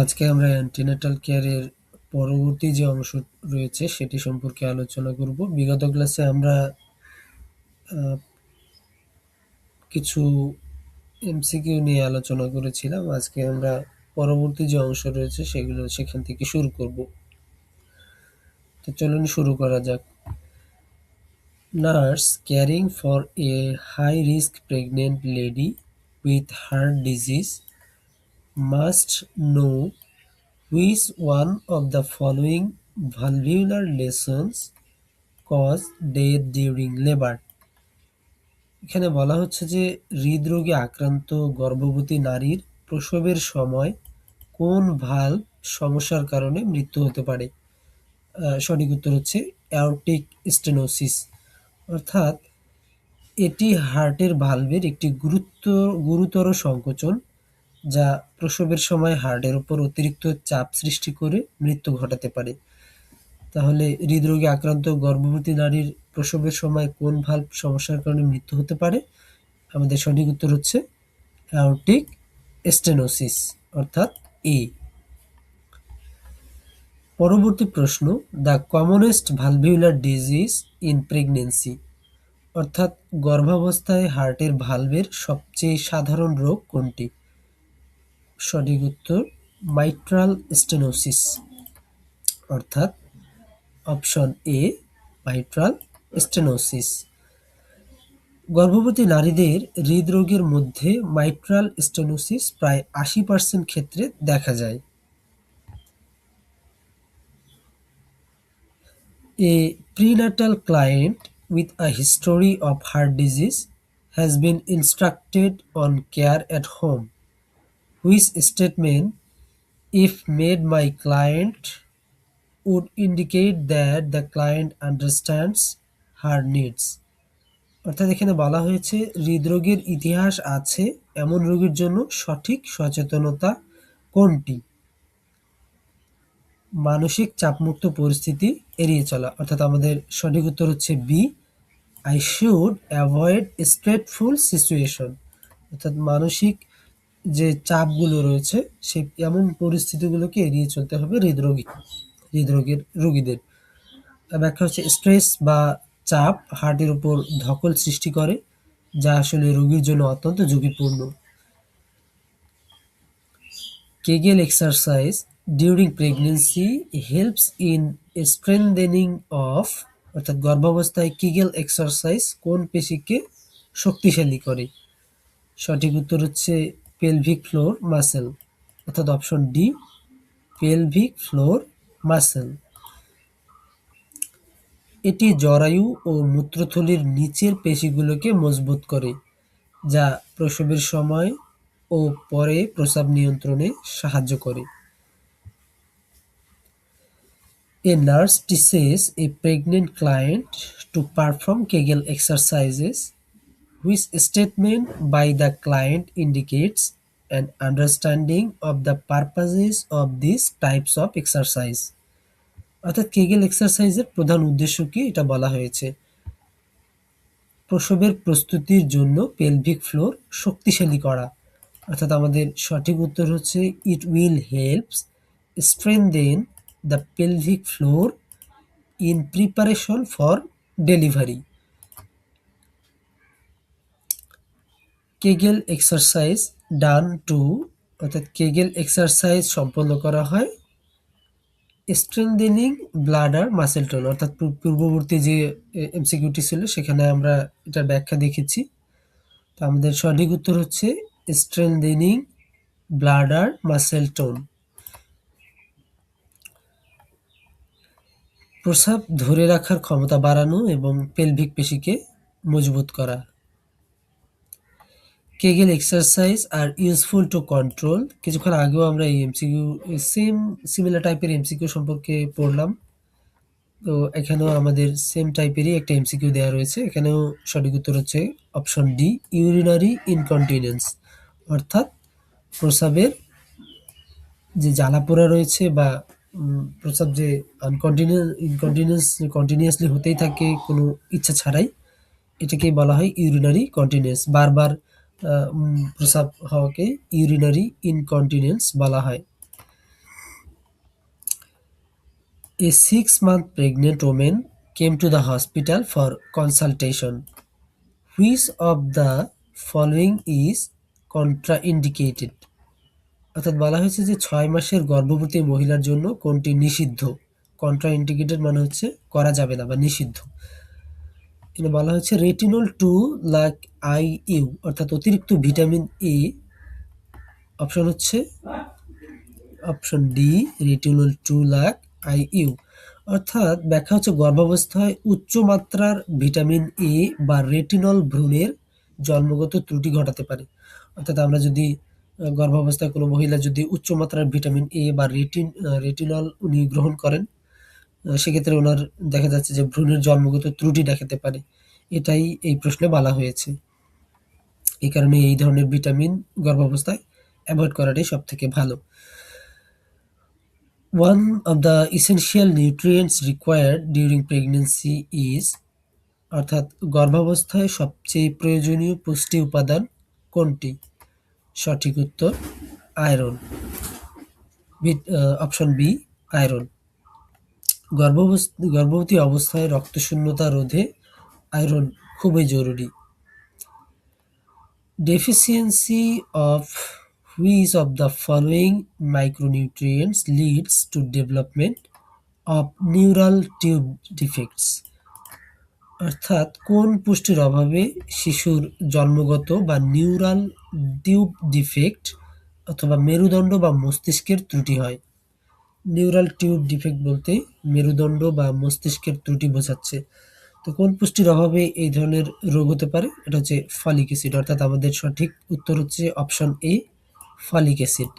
আজকে আমরা অ্যান্টিনাটাল কেয়ারের পরবর্তী যে অংশ রয়েছে সেটি সম্পর্কে আলোচনা করব। বিগত ক্লাসে আমরা কিছু এমসিকিউ নিয়ে আলোচনা করেছিলাম। আজকে আমরা পরবর্তী যে অংশ রয়েছে সেখান থেকে শুরু করব। তো চলুন শুরু করা যাক। Nurse caring for a high-risk pregnant lady with heart disease must know which one of the following valvular lesions cause death during labor। এখানে বলা হচ্ছে যে হৃদরোগে আক্রান্ত গর্ভবতী নারীর প্রসবের সময় কোন ভালভ সমস্যার কারণে মৃত্যু হতে পারে। সঠিক উত্তর হচ্ছে অ্যাওর্টিক স্টেনোসিস, অর্থাৎ এটি হার্টের ভালভের একটি গুরুতর সংকোচন যা প্রসবের সময় হার্টের উপর অতিরিক্ত চাপ সৃষ্টি করে মৃত্যু ঘটাতে পারে। তাহলে হৃদরোগে আক্রান্ত গর্ভবতী নারীর প্রসবের সময় কোন ভালভ সমস্যার কারণে মৃত্যু হতে পারে? আমাদের সঠিক উত্তর হচ্ছে অ্যাওর্টিক স্টেনোসিস, অর্থাৎ এ। পরবর্তী প্রশ্ন, the commonest valvular disease in pregnancy, অর্থাৎ গর্ভাবস্থায় হার্টের ভালভের সবচেয়ে সাধারণ রোগ কোনটি? সঠিক উত্তর মাইট্রাল স্টেনোসিস, অর্থাৎ অপশন এ মাইট্রাল স্টেনোসিস। গর্ভবতী নারীদের হৃদরোগের মধ্যে মাইট্রাল স্টেনোসিস প্রায় ৮০% ক্ষেত্রে দেখা যায়। A prenatal client with a history of heart disease has been instructed on care at home. Which statement, if made by client, would indicate that the client understands her needs? অর্থাৎ এখানে বলা হয়েছে হৃদরোগের ইতিহাস আছে এমন রোগীর জন্য সঠিক সচেতনতা কোনটি? মানসিক চাপমুক্ত পরিস্থিতি এড়িয়ে চলা, অর্থাৎ আমাদের সঠিক উত্তর হচ্ছে B, I should avoid stressful situation, অর্থাৎ মানসিক যে চাপগুলো রয়েছে সেই এমন পরিস্থিতিগুলোকে এড়িয়ে চলতে হবে হৃদরোগের রোগীদের। ব্যাখ্যা হচ্ছে স্ট্রেস বা চাপ হার্টের উপর ধকল সৃষ্টি করে যা আসলে রোগীর জন্য অত্যন্ত ঝুঁকিপূর্ণ। Kegel exercise during pregnancy helps in strengthening of, অর্থাৎ গর্ভাবস্থায় কিগেল এক্সারসাইজ কোন পেশিকে শক্তিশালী করে? সঠিক উত্তর হচ্ছে পেলভিক ফ্লোর মাসেল, অর্থাৎ option D pelvic floor muscle. এটি জরায়ু ও মূত্রথলির নিচের পেশিগুলোকে মজবুত করে যা প্রসবের সময় ও পরে প্রস্রাব নিয়ন্ত্রণে সাহায্য করে। A nurse teaches a pregnant client to perform Kegel exercises. Which statement by the client indicates an understanding of the purposes of these types of exercise? অর্থাৎ কেগেল এক্সারসাইজের প্রধান উদ্দেশ্য কি এটা বলা হয়েছে। প্রসবের প্রস্তুতির জন্য পেলভিক ফ্লোর শক্তিশালী করা, অর্থাৎ আমাদের সঠিক উত্তর হচ্ছে it will helps strengthen the pelvic floor in preparation for delivery. Kegel exercise done to, অর্থাৎ কেগেল এক্সারসাইজ সম্পন্ন করা হয় স্ট্রেংথেনিং ব্লাডার মাসেল টোন, অর্থাৎ পূর্ববর্তী যে এমসিকিউটি ছিল সেখানে আমরা এটার ব্যাখ্যা দেখেছি। তো আমাদের সঠিক উত্তর হচ্ছে স্ট্রেংথেনিং ব্লাডার মাসেল টোন। প্রস্রাব ধরে রাখার ক্ষমতা বাড়ানো এবং পেলভিক পেশিকে মজবুত করা। Kegel exercise are useful to control, কিছুক্ষণ আগেও আমরা এই এমসিকিউ সিমিলার টাইপের এমসিকিউ সম্পর্কে পড়লাম। তো এখানেও আমাদের সেম টাইপেরই একটা এমসিকিউ দেওয়া রয়েছে। এখানেও সঠিক উত্তর হচ্ছে অপশন ডি ইউরিনারি ইনকন্টিনেন্স, অর্থাৎ প্রস্রাবের যে জ্বালাপোড়া রয়েছে বা প্রস্রাব যে কন্টিনিউয়াসলি হতেই থাকে কোনো ইচ্ছা ছাড়াই, এটাকেই বলা হয় ইউরিনারি কন্টিনিউয়াস। বারবার প্রস্রাব হওয়াকে ইউরিনারি ইনকন্টিনেন্স বলা হয়। A 6-month pregnant woman came to the hospital for consultation. Which of the following is contraindicated? অর্থাৎ বলা হয়েছে যে 6 মাসের গর্ভবতী মহিলার জন্য কোনটি নিষিদ্ধ। কন্ট্রাইন্ডিকেটেড মানে হচ্ছে করা যাবে না বা নিষিদ্ধ। এখানে বলা হচ্ছে রেটিনল 2 লাক আইইউ অর্থাৎ অতিরিক্ত ভিটামিন এ। অপশন হচ্ছে option D retinol 2 lakh IU. অর্থাৎ ব্যাখ্যা হচ্ছে গর্ভাবস্থায় উচ্চ মাত্রার ভিটামিন এ বা রেটিনল ভ্রূণের জন্মগত ত্রুটি ঘটাতে পারে। অর্থাৎ আমরা যদি গর্ভাবস্থায় কোনো মহিলা যদি উচ্চ মাত্রার ভিটামিন এ বা রেটিনল উনি গ্রহণ করেন, সেক্ষেত্রে ওনার দেখা যাচ্ছে যে ভ্রূণের জন্মগত ত্রুটি দেখাতে পারে। এটাই এই প্রশ্নে বলা হয়েছে। এই কারণে এই ধরনের ভিটামিন গর্ভাবস্থায় অ্যাভয়েড করাটাই সবথেকে ভালো। One of the essential nutrients required during pregnancy is অর্থাৎ গর্ভাবস্থায় সবচেয়ে প্রয়োজনীয় পুষ্টি উপাদান কোনটি? সঠিক উত্তর আয়রন। Option B iron. গর্ভবতী অবস্থায় রক্তশূন্যতা রোধে আয়রন খুবই জরুরি। Deficiency of which of the following micronutrients leads to development of neural tube defects? অর্থাৎ কোন পুষ্টির অভাবে শিশুর জন্মগত বা নিউরাল টিউব ডিফেক্ট অথবা মেরুদণ্ড বা মস্তিষ্কের ত্রুটি হয়। নিউরাল টিউব ডিফেক্ট বলতে মেরুদণ্ড বা মস্তিষ্কের ত্রুটি বোঝাচ্ছে। তো কোন পুষ্টির অভাবে এই ধরনের রোগ হতে পারে? এটা হচ্ছে ফলিক অ্যাসিড। অর্থাৎ আমাদের সঠিক উত্তর হচ্ছে অপশন এ ফলিক অ্যাসিড।